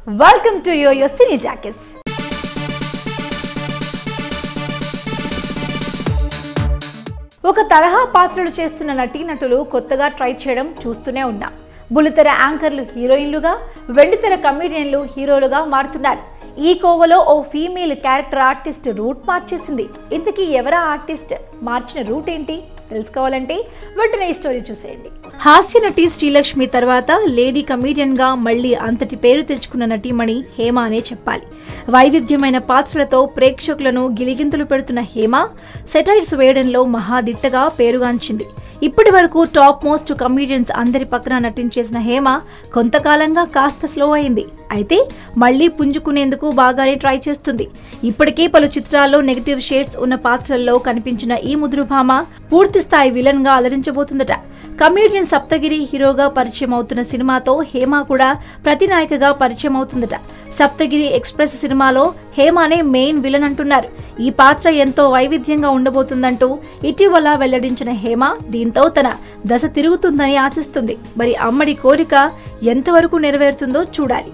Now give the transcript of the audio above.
Welcome to your Cine Jackets. ఒక తరహా పాత్రలు చేస్తున్న నటీనటులు కొత్తగా ట్రై చేయడం చూస్తూనే ఉన్నాం. బుల్లితెర యాంకర్లు హీరోయిన్లుగా, వెండితెర కమెడియన్లు హీరోలుగా మారుతున్నారు. ఈ కోవలో ఓ ఫీమేల్ క్యారెక్టర్ ఆర్టిస్ట్ రూట్ మార్చేసింది. ఇంతకీ ఎవరా ఆర్టిస్ట్? మార్చిన రూట్ ఏంటి తెలుసుకోవాలంటే వెంటనే ఈ స్టోరీ చూసేయండి. హాస్య నటి శ్రీలక్ష్మి తర్వాత లేడీ కమీడియన్ గా మళ్లీ అంతటి పేరు తెచ్చుకున్న నటీమణి హేమ అనే చెప్పాలి. వైవిధ్యమైన పాత్రలతో ప్రేక్షకులను గిలిగింతలు పెడుతున్న హేమ సెటైర్స్ వేయడంలో మహాదిట్టగా పేరుగాంచింది. ఇప్పటి వరకు టాప్ మోస్ట్ కమీడియన్స్ అందరి పక్కన నటించేసిన హేమ కొంతకాలంగా కాస్త స్లో అయింది. అయితే మళ్లీ పుంజుకునేందుకు బాగానే ట్రై చేస్తుంది. ఇప్పటికే పలు చిత్రాల్లో నెగటివ్ షేడ్స్ ఉన్న పాత్రల్లో కనిపించిన ఈ ముదురుభామ పూర్తి స్థాయి విలన్ గా అలరించబోతుందట. కమీడియన్ సప్తగిరి హీరోగా పరిచయం అవుతున్న సినిమాతో హేమ కూడా ప్రతినాయకగా పరిచయం అవుతుందట. సప్తగిరి ఎక్స్ప్రెస్ సినిమాలో హేమనే మెయిన్ విలన్ అంటున్నారు. ఈ పాత్ర ఎంతో వైవిధ్యంగా ఉండబోతుందంటూ ఇటీవల వెల్లడించిన హేమ దీంతో తన దశ తిరుగుతుందని ఆశిస్తుంది. మరి అమ్మడి కోరిక ఎంతవరకు నెరవేరుతుందో చూడాలి.